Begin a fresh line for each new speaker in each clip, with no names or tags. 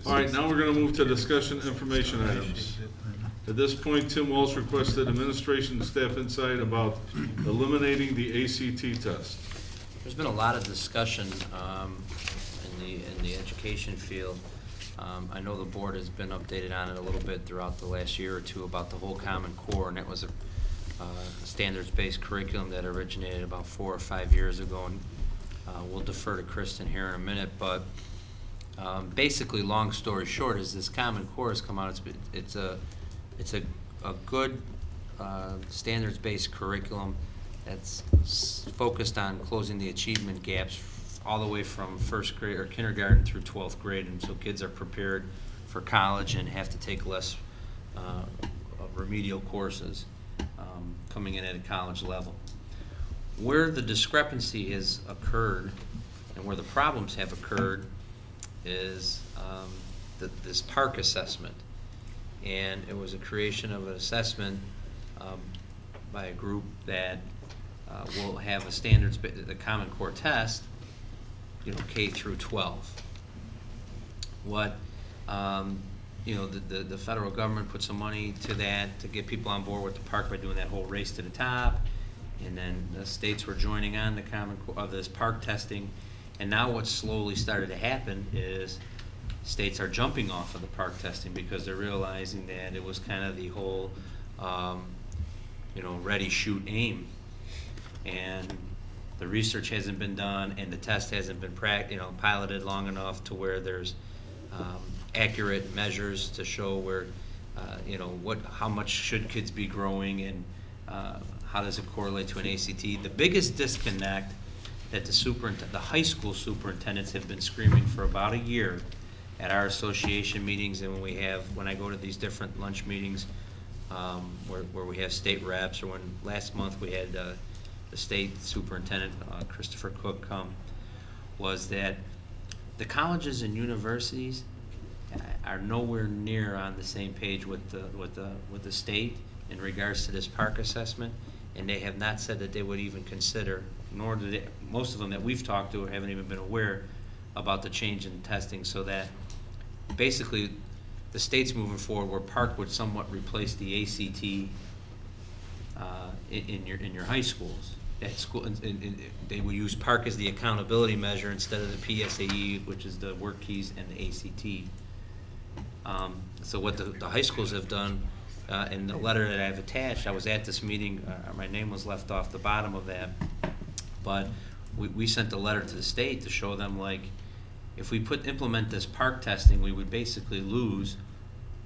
All right, now we're going to move to discussion information items. At this point, Tim Walsh requested administration and staff insight about eliminating the ACT test.
There's been a lot of discussion in the education field. I know the board has been updated on it a little bit throughout the last year or two about the whole Common Core, and that was a standards-based curriculum that originated about 4 or 5 years ago, and we'll defer to Kristin here in a minute, but basically, long story short, is this Common Core has come out. It's a good standards-based curriculum that's focused on closing the achievement gaps all the way from first grade or kindergarten through 12th grade, and so kids are prepared for college and have to take less remedial courses coming in at a college level. Where the discrepancy has occurred and where the problems have occurred is this PARC assessment. And it was a creation of an assessment by a group that will have a standards, the Common Core test, K through 12. What, the federal government put some money to that to get people on board with the PARC by doing that whole race to the top. And then the states were joining on the Common Core, this PARC testing. And now what's slowly started to happen is states are jumping off of the PARC testing because they're realizing that it was kind of the whole, ready, shoot, aim. And the research hasn't been done and the test hasn't been piloted long enough to where there's accurate measures to show where, how much should kids be growing and how does it correlate to an ACT. The biggest disconnect that the high school superintendents have been screaming for about a year at our association meetings, and when I go to these different lunch meetings where we have state reps, or when last month we had the state superintendent, Christopher Cook, come, was that the colleges and universities are nowhere near on the same page with the state in regards to this PARC assessment, and they have not said that they would even consider, nor do they, most of them that we've talked to haven't even been aware about the change in testing, so that basically the state's moving forward where PARC would somewhat replace the ACT in your high schools. At school, and they will use PARC as the accountability measure instead of the PSAE, which is the work keys, and the ACT. So what the high schools have done, in the letter that I've attached, I was at this meeting, my name was left off the bottom of that, but we sent a letter to the state to show them, like, if we implement this PARC testing, we would basically lose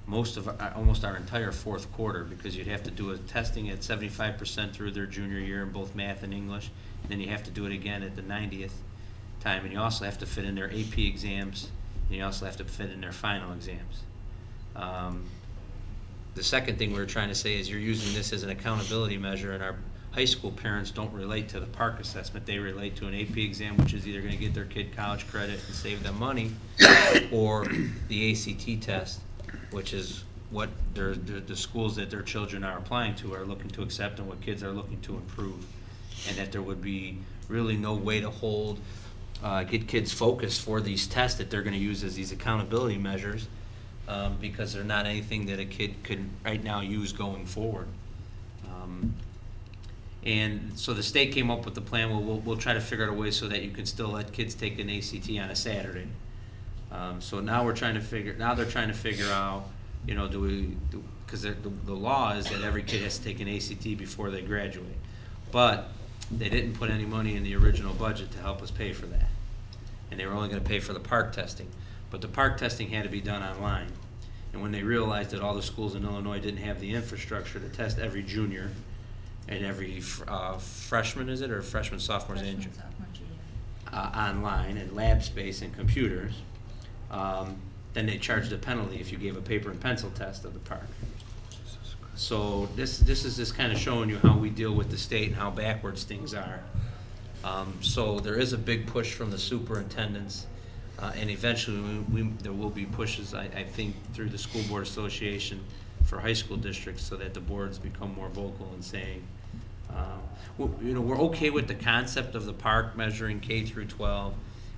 almost our entire fourth quarter, because you'd have to do a testing at 75% through their junior year in both math and English, and then you have to do it again at the 90th time, and you also have to fit in their AP exams, and you also have to fit in their final exams. The second thing we were trying to say is you're using this as an accountability measure, and our high school parents don't relate to the PARC assessment. They relate to an AP exam, which is either going to get their kid college credit and save them money, or the ACT test, which is what the schools that their children are applying to are looking to accept and what kids are looking to improve. And that there would be really no way to get kids focused for these tests that they're going to use as these accountability measures, because they're not anything that a kid could right now use going forward. And so the state came up with the plan. We'll try to figure out a way so that you can still let kids take an ACT on a Saturday. So now they're trying to figure out, because the law is that every kid has to take an ACT before they graduate. But they didn't put any money in the original budget to help us pay for that. And they were only going to pay for the PARC testing. But the PARC testing had to be done online. And when they realized that all the schools in Illinois didn't have the infrastructure to test every junior and every freshman, is it, or freshman, sophomore, and junior, online and lab space and computers, then they charged a penalty if you gave a paper and pencil test of the PARC. So this is just kind of showing you how we deal with the state and how backwards things are. So there is a big push from the superintendents, and eventually there will be pushes, I think, through the School Board Association for high school districts, so that the boards become more vocal in saying, we're okay with the concept of the PARC measuring K through 12,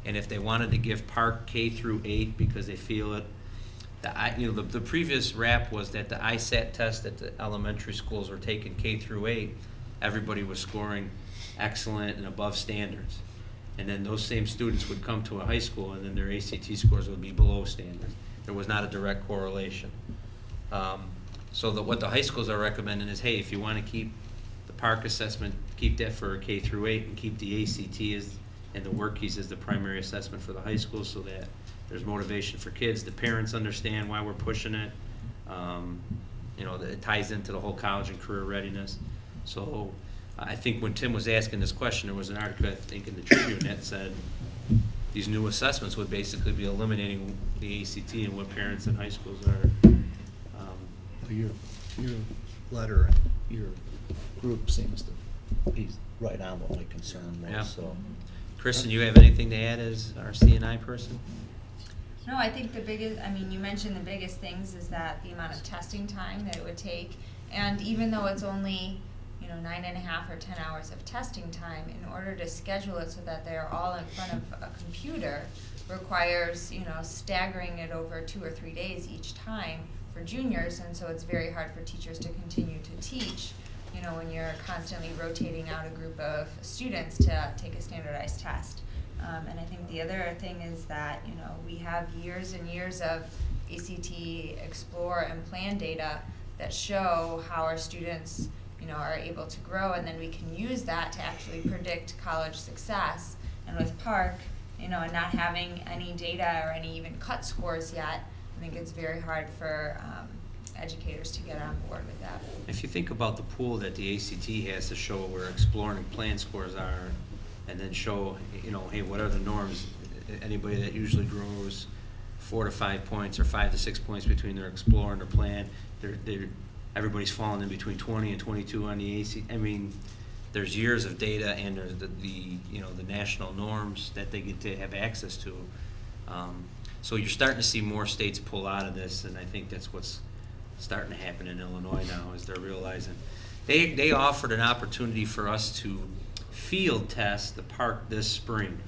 and if they wanted to give PARC K through 8 because they feel the previous rap was that the ISAT test that the elementary schools were taking K through 8, everybody was scoring excellent and above standards. And then those same students would come to a high school and then their ACT scores would be below standard. There was not a direct correlation. So what the high schools are recommending is, hey, if you want to keep the PARCC assessment, keep that for K through 8 and keep the ACT and the work keys as the primary assessment for the high school, so that there's motivation for kids. The parents understand why we're pushing it. It ties into the whole college and career readiness. So I think when Tim was asking this question, there was an article, I think, in the Tribune that said these new assessments would basically be eliminating the ACT, and what parents in high schools are.
Your letter and your group seems to be right on what my concern was.
Yeah.
So,
Kristin, you have anything to add as our C&I person?
No, I think you mentioned the biggest things is that the amount of testing time that it would take, and even though it's only 9.5 or 10 hours of testing time, in order to schedule it so that they're all in front of a computer requires staggering it over 2 or 3 days each time for juniors, and so it's very hard for teachers to continue to teach when you're constantly rotating out a group of students to take a standardized test. And I think the other thing is that we have years and years of ACT, Explore, and Plan data that show how our students are able to grow, and then we can use that to actually predict college success. And with PARCC, and not having any data or any even cut scores yet, I think it's very hard for educators to get on board with that.
If you think about the pool that the ACT has to show where Exploring and Plan scores are, and then show, hey, what are the norms? Anybody that usually grows 4 to 5 points or 5 to 6 points between their Explore and their Plan, everybody's falling in between 20 and 22 on the ACT. I mean, there's years of data, and there's the national norms that they get to have access to. So you're starting to see more states pull out of this, and I think that's what's starting to happen in Illinois now, is they're realizing. They offered an opportunity for us to field test the PARCC this spring.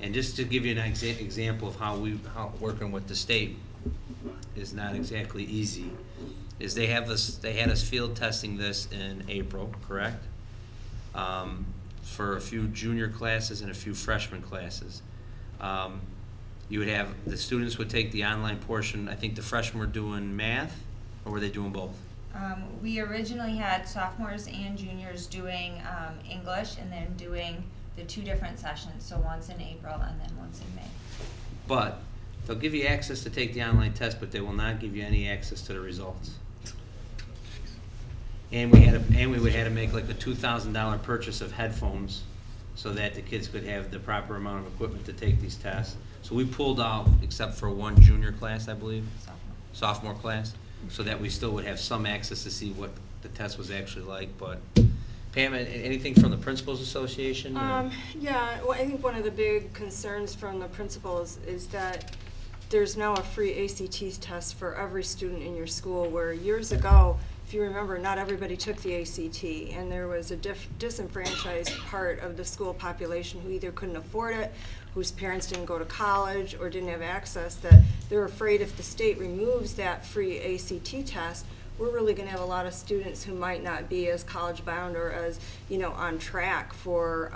And just to give you an example of how working with the state is not exactly easy, is they had us field testing this in April, correct? For a few junior classes and a few freshman classes. You would have, the students would take the online portion. I think the freshmen were doing math, or were they doing both?
We originally had sophomores and juniors doing English, and then doing the 2 different sessions, so once in April and then once in May.
But they'll give you access to take the online test, but they will not give you any access to the results. And we would have to make like a $2,000 purchase of headphones so that the kids could have the proper amount of equipment to take these tests. So we pulled out, except for one junior class, I believe, sophomore class, so that we still would have some access to see what the test was actually like. But Pam, anything from the Principals Association?
Yeah, well, I think one of the big concerns from the principals is that there's now a free ACT test for every student in your school, where years ago, if you remember, not everybody took the ACT, and there was a disenfranchised part of the school population who either couldn't afford it, whose parents didn't go to college, or didn't have access, that they're afraid if the state removes that free ACT test, we're really going to have a lot of students who might not be as college bound or as on track for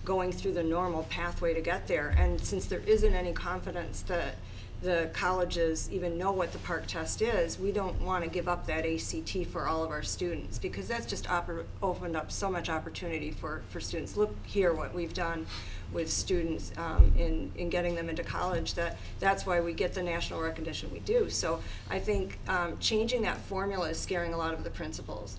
going through the normal pathway to get there. And since there isn't any confidence that the colleges even know what the PARCC test is, we don't want to give up that ACT for all of our students, because that's just opened up so much opportunity for students. Look here what we've done with students in getting them into college. That's why we get the national recognition we do. So I think changing that formula is scaring a lot of the principals,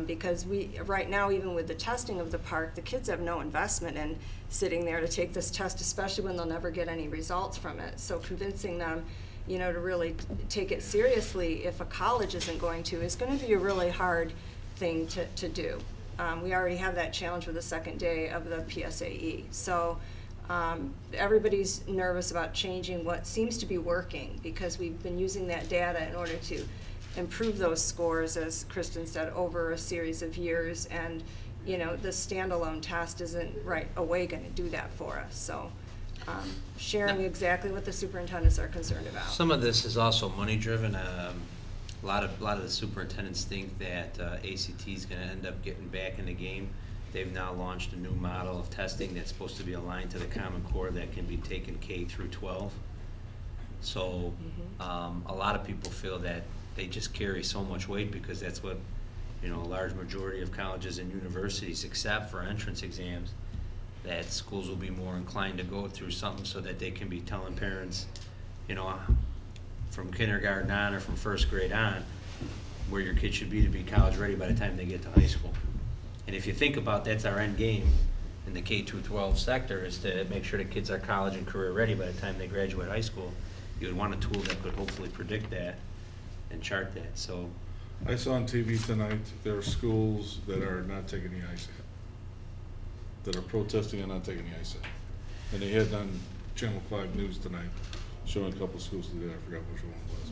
because right now, even with the testing of the PARCC, the kids have no investment in sitting there to take this test, especially when they'll never get any results from it. So convincing them, to really take it seriously if a college isn't going to, is going to be a really hard thing to do. We already have that challenge with the second day of the PSAE. So everybody's nervous about changing what seems to be working, because we've been using that data in order to improve those scores, as Kristin said, over a series of years. And the standalone test isn't right away going to do that for us. So sharing exactly what the superintendents are concerned about.
Some of this is also money-driven. A lot of the superintendents think that ACT is going to end up getting back in the game. They've now launched a new model of testing that's supposed to be aligned to the Common Core that can be taken K through 12. So a lot of people feel that they just carry so much weight because that's what, a large majority of colleges and universities accept for entrance exams, that schools will be more inclined to go through something so that they can be telling parents, from kindergarten on or from first grade on, where your kid should be college ready by the time they get to high school. And if you think about that's our end game in the K through 12 sector, is to make sure the kids are college and career ready by the time they graduate high school. You would want a tool that could hopefully predict that and chart that. So
I saw on TV tonight, there are schools that are not taking the ISAT, that are protesting and not taking the ISAT. And they had on Channel 5 News tonight, showing a couple schools that did, I forgot which one it was.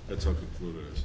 That's how concluded it is.